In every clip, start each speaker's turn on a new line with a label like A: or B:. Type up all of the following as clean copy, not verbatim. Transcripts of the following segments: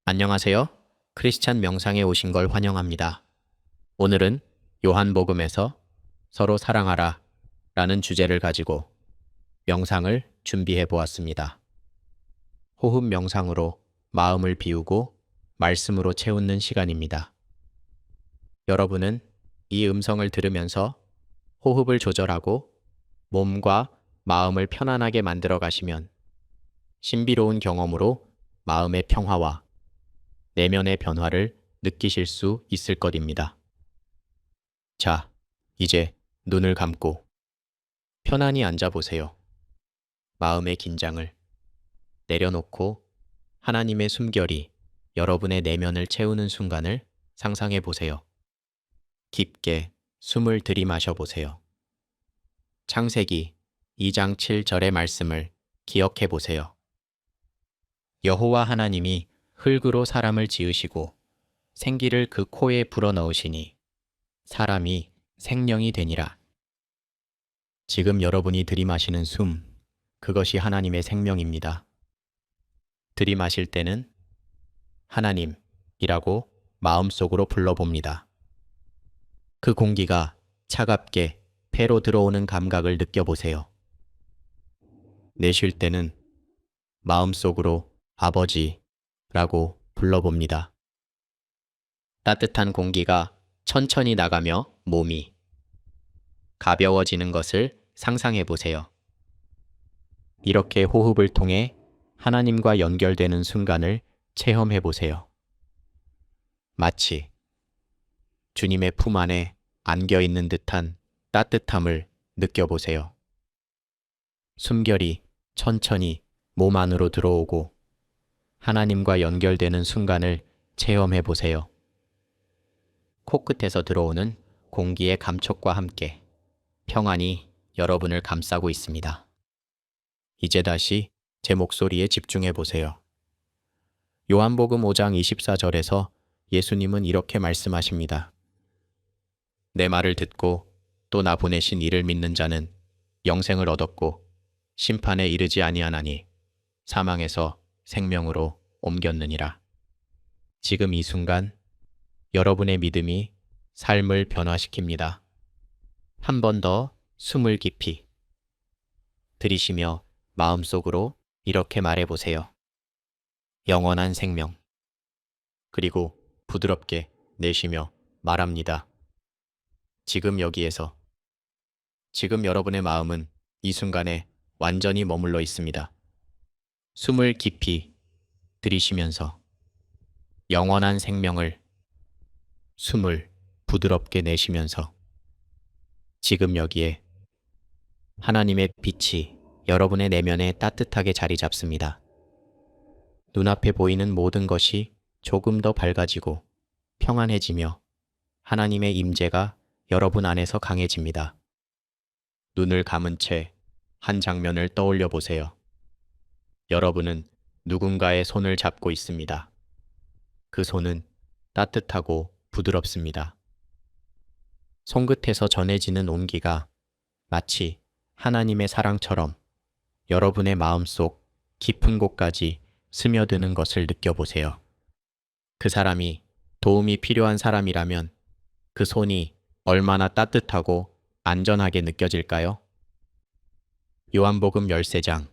A: 안녕하세요. 크리스찬 명상에 오신 걸 환영합니다. 오늘은 요한복음에서 서로 사랑하라 라는 주제를 가지고 명상을 준비해 보았습니다. 호흡 명상으로 마음을 비우고 말씀으로 채우는 시간입니다. 여러분은 이 음성을 들으면서 호흡을 조절하고 몸과 마음을 편안하게 만들어 가시면 신비로운 경험으로 마음의 평화와 내면의 변화를 느끼실 수 있을 것입니다. 자, 이제 눈을 감고 편안히 앉아보세요. 마음의 긴장을 내려놓고 하나님의 숨결이 여러분의 내면을 채우는 순간을 상상해 보세요. 깊게 숨을 들이마셔 보세요. 창세기 2장 7절의 말씀을 기억해 보세요. 여호와 하나님이 흙으로 사람을 지으시고 생기를 그 코에 불어넣으시니 사람이 생명이 되니라. 지금 여러분이 들이마시는 숨, 그것이 하나님의 생명입니다. 들이마실 때는 하나님이라고 마음속으로 불러봅니다. 그 공기가 차갑게 폐로 들어오는 감각을 느껴보세요. 내쉴 때는 마음속으로 아버지라고 불러봅니다. 따뜻한 공기가 천천히 나가며 몸이 가벼워지는 것을 상상해 보세요. 이렇게 호흡을 통해 하나님과 연결되는 순간을 체험해 보세요. 마치 주님의 품 안에 안겨 있는 듯한 따뜻함을 느껴보세요. 숨결이 천천히 몸 안으로 들어오고 하나님과 연결되는 순간을 체험해 보세요. 코끝에서 들어오는 공기의 감촉과 함께 평안이 여러분을 감싸고 있습니다. 이제 다시 제 목소리에 집중해 보세요. 요한복음 5장 24절에서 예수님은 이렇게 말씀하십니다. 내 말을 듣고 또 나 보내신 이를 믿는 자는 영생을 얻었고 심판에 이르지 아니하나니 사망에서 생명으로 옮겼느니라. 지금 이 순간 여러분의 믿음이 삶을 변화시킵니다. 한 번 더 숨을 깊이 들이쉬며 마음속으로 이렇게 말해보세요. 영원한 생명. 그리고 부드럽게 내쉬며 말합니다. 지금 여기에서. 지금 여러분의 마음은 이 순간에 완전히 머물러 있습니다. 숨을 깊이 들이쉬면서 영원한 생명을 숨을 부드럽게 내쉬면서 지금 여기에 하나님의 빛이 여러분의 내면에 따뜻하게 자리 잡습니다. 눈앞에 보이는 모든 것이 조금 더 밝아지고 평안해지며 하나님의 임재가 여러분 안에서 강해집니다. 눈을 감은 채 한 장면을 떠올려 보세요. 여러분은 누군가의 손을 잡고 있습니다. 그 손은 따뜻하고 부드럽습니다. 손끝에서 전해지는 온기가 마치 하나님의 사랑처럼 여러분의 마음속 깊은 곳까지 스며드는 것을 느껴보세요. 그 사람이 도움이 필요한 사람이라면 그 손이 얼마나 따뜻하고 안전하게 느껴질까요? 요한복음 13장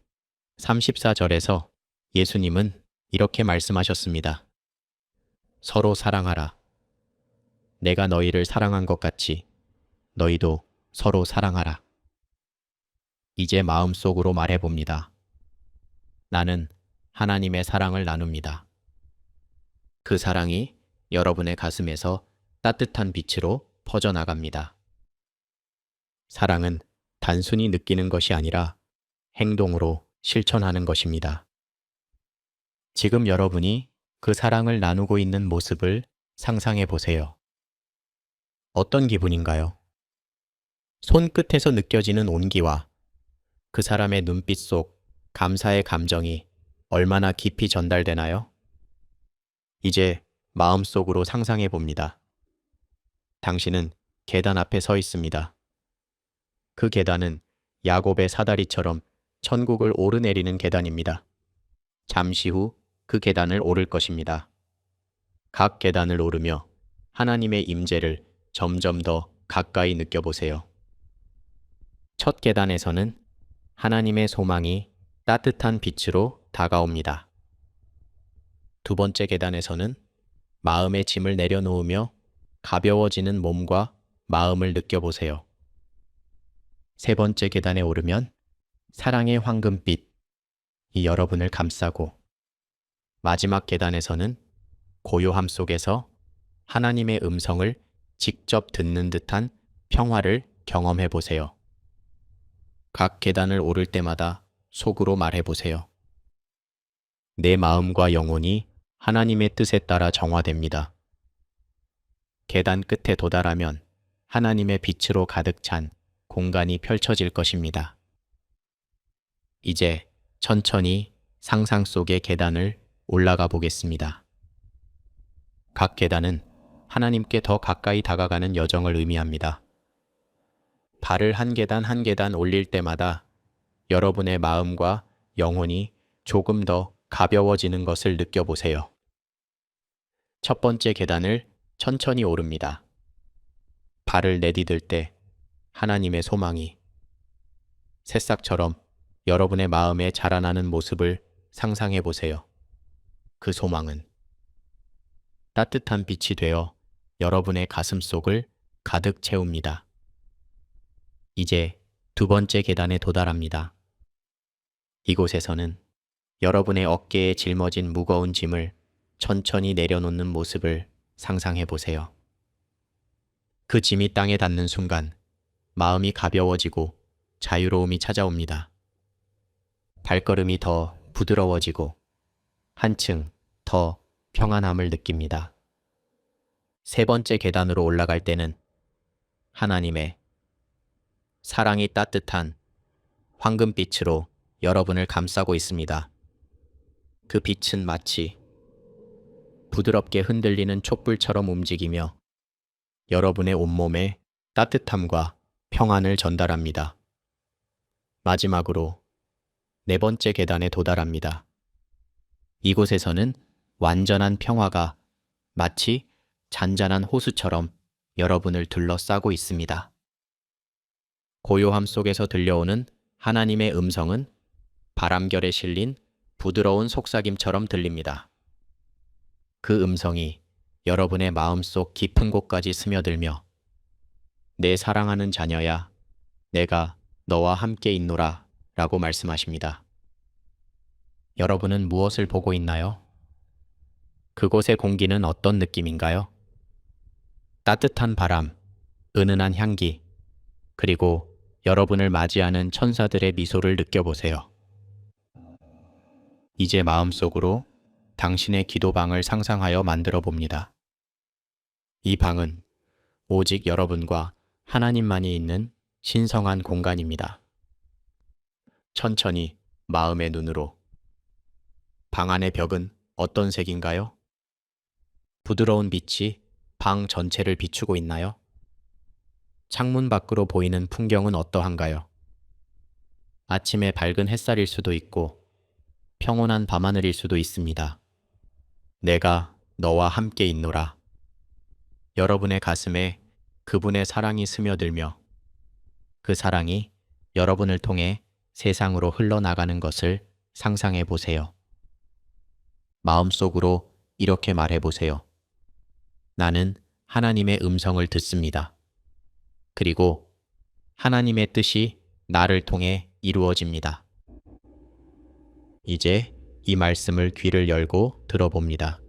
A: 34절에서 예수님은 이렇게 말씀하셨습니다. 서로 사랑하라. 내가 너희를 사랑한 것 같이 너희도 서로 사랑하라. 이제 마음속으로 말해봅니다. 나는 하나님의 사랑을 나눕니다. 그 사랑이 여러분의 가슴에서 따뜻한 빛으로 퍼져나갑니다. 사랑은 단순히 느끼는 것이 아니라 행동으로 실천하는 것입니다. 지금 여러분이 그 사랑을 나누고 있는 모습을 상상해 보세요. 어떤 기분인가요? 손끝에서 느껴지는 온기와 그 사람의 눈빛 속 감사의 감정이 얼마나 깊이 전달되나요? 이제 마음속으로 상상해 봅니다. 당신은 계단 앞에 서 있습니다. 그 계단은 야곱의 사다리처럼 천국을 오르내리는 계단입니다. 잠시 후 그 계단을 오를 것입니다. 각 계단을 오르며 하나님의 임재를 점점 더 가까이 느껴보세요. 첫 계단에서는 하나님의 소망이 따뜻한 빛으로 다가옵니다. 두 번째 계단에서는 마음의 짐을 내려놓으며 가벼워지는 몸과 마음을 느껴보세요. 세 번째 계단에 오르면 사랑의 황금빛이 여러분을 감싸고, 마지막 계단에서는 고요함 속에서 하나님의 음성을 직접 듣는 듯한 평화를 경험해 보세요. 각 계단을 오를 때마다 속으로 말해 보세요. 내 마음과 영혼이 하나님의 뜻에 따라 정화됩니다. 계단 끝에 도달하면 하나님의 빛으로 가득 찬 공간이 펼쳐질 것입니다. 이제 천천히 상상 속의 계단을 올라가 보겠습니다. 각 계단은 하나님께 더 가까이 다가가는 여정을 의미합니다. 발을 한 계단 한 계단 올릴 때마다 여러분의 마음과 영혼이 조금 더 가벼워지는 것을 느껴보세요. 첫 번째 계단을 천천히 오릅니다. 발을 내디딜 때 하나님의 소망이 새싹처럼 여러분의 마음에 자라나는 모습을 상상해 보세요. 그 소망은 따뜻한 빛이 되어 여러분의 가슴 속을 가득 채웁니다. 이제 두 번째 계단에 도달합니다. 이곳에서는 여러분의 어깨에 짊어진 무거운 짐을 천천히 내려놓는 모습을 상상해 보세요. 그 짐이 땅에 닿는 순간 마음이 가벼워지고 자유로움이 찾아옵니다. 발걸음이 더 부드러워지고 한층 더 평안함을 느낍니다. 세 번째 계단으로 올라갈 때는 하나님의 사랑이 따뜻한 황금빛으로 여러분을 감싸고 있습니다. 그 빛은 마치 부드럽게 흔들리는 촛불처럼 움직이며 여러분의 온몸에 따뜻함과 평안을 전달합니다. 마지막으로 네 번째 계단에 도달합니다. 이곳에서는 완전한 평화가 마치 잔잔한 호수처럼 여러분을 둘러싸고 있습니다. 고요함 속에서 들려오는 하나님의 음성은 바람결에 실린 부드러운 속삭임처럼 들립니다. 그 음성이 여러분의 마음속 깊은 곳까지 스며들며 내 사랑하는 자녀야, 내가 너와 함께 있노라 라고 말씀하십니다. 여러분은 무엇을 보고 있나요? 그곳의 공기는 어떤 느낌인가요? 따뜻한 바람, 은은한 향기, 그리고 여러분을 맞이하는 천사들의 미소를 느껴보세요. 이제 마음속으로 당신의 기도방을 상상하여 만들어 봅니다. 이 방은 오직 여러분과 하나님만이 있는 신성한 공간입니다. 천천히 마음의 눈으로 방 안의 벽은 어떤 색인가요? 부드러운 빛이 방 전체를 비추고 있나요? 창문 밖으로 보이는 풍경은 어떠한가요? 아침의 밝은 햇살일 수도 있고 평온한 밤하늘일 수도 있습니다. 내가 너와 함께 있노라. 여러분의 가슴에 그분의 사랑이 스며들며 그 사랑이 여러분을 통해 세상으로 흘러나가는 것을 상상해 보세요. 마음속으로 이렇게 말해 보세요. 나는 하나님의 음성을 듣습니다. 그리고 하나님의 뜻이 나를 통해 이루어집니다. 이제 이 말씀을 귀를 열고 들어봅니다.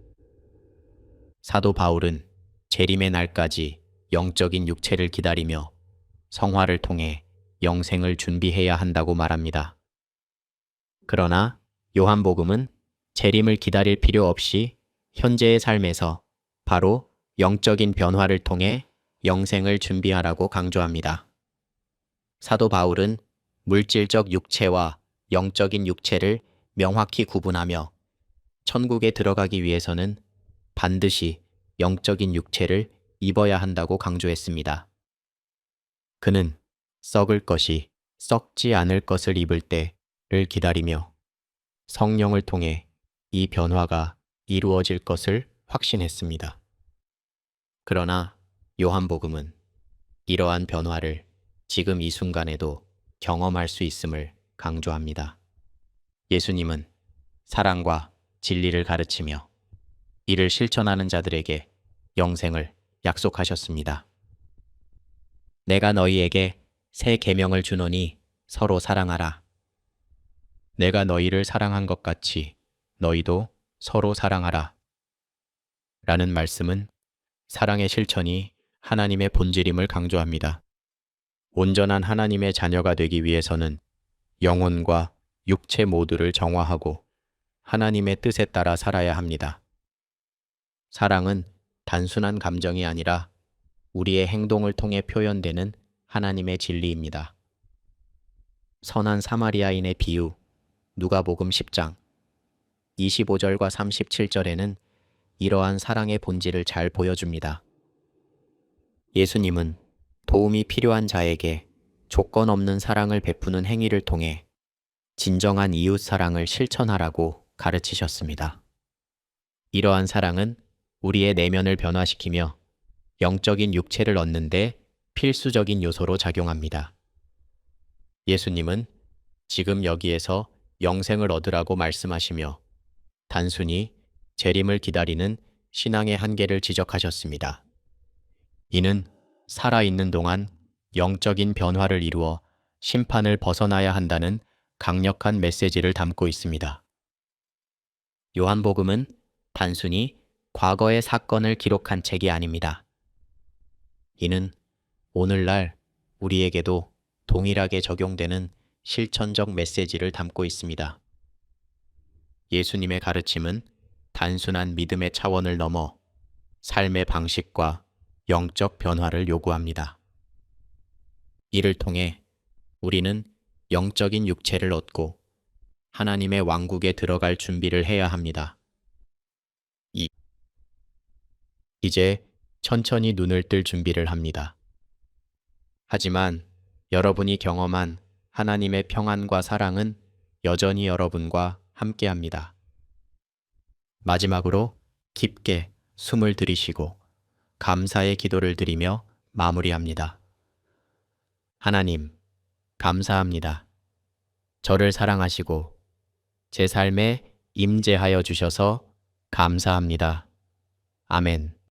A: 사도 바울은 재림의 날까지 영적인 육체를 기다리며 성화를 통해 영생을 준비해야 한다고 말합니다. 그러나 요한복음은 재림을 기다릴 필요 없이 현재의 삶에서 바로 영적인 변화를 통해 영생을 준비하라고 강조합니다. 사도 바울은 물질적 육체와 영적인 육체를 명확히 구분하며 천국에 들어가기 위해서는 반드시 영적인 육체를 입어야 한다고 강조했습니다. 그는 썩을 것이 썩지 않을 것을 입을 때를 기다리며 성령을 통해 이 변화가 이루어질 것을 확신했습니다. 그러나 요한복음은 이러한 변화를 지금 이 순간에도 경험할 수 있음을 강조합니다. 예수님은 사랑과 진리를 가르치며 이를 실천하는 자들에게 영생을 약속하셨습니다. 내가 너희에게 새 계명을 주노니 서로 사랑하라. 내가 너희를 사랑한 것 같이 너희도 서로 사랑하라. 라는 말씀은 사랑의 실천이 하나님의 본질임을 강조합니다. 온전한 하나님의 자녀가 되기 위해서는 영혼과 육체 모두를 정화하고 하나님의 뜻에 따라 살아야 합니다. 사랑은 단순한 감정이 아니라 우리의 행동을 통해 표현되는 하나님의 진리입니다. 선한 사마리아인의 비유, 누가복음 10장 25절과 37절에는 이러한 사랑의 본질을 잘 보여줍니다. 예수님은 도움이 필요한 자에게 조건 없는 사랑을 베푸는 행위를 통해 진정한 이웃 사랑을 실천하라고 가르치셨습니다. 이러한 사랑은 우리의 내면을 변화시키며 영적인 육체를 얻는데 필수적인 요소로 작용합니다. 예수님은 지금 여기에서 영생을 얻으라고 말씀하시며 단순히 재림을 기다리는 신앙의 한계를 지적하셨습니다. 이는 살아있는 동안 영적인 변화를 이루어 심판을 벗어나야 한다는 강력한 메시지를 담고 있습니다. 요한복음은 단순히 과거의 사건을 기록한 책이 아닙니다. 이는 오늘날 우리에게도 동일하게 적용되는 실천적 메시지를 담고 있습니다. 예수님의 가르침은 단순한 믿음의 차원을 넘어 삶의 방식과 영적 변화를 요구합니다. 이를 통해 우리는 영적인 육체를 얻고 하나님의 왕국에 들어갈 준비를 해야 합니다. 이제 천천히 눈을 뜰 준비를 합니다. 하지만 여러분이 경험한 하나님의 평안과 사랑은 여전히 여러분과 함께합니다. 마지막으로 깊게 숨을 들이쉬고 감사의 기도를 드리며 마무리합니다. 하나님, 감사합니다. 저를 사랑하시고 제 삶에 임재하여 주셔서 감사합니다. 아멘.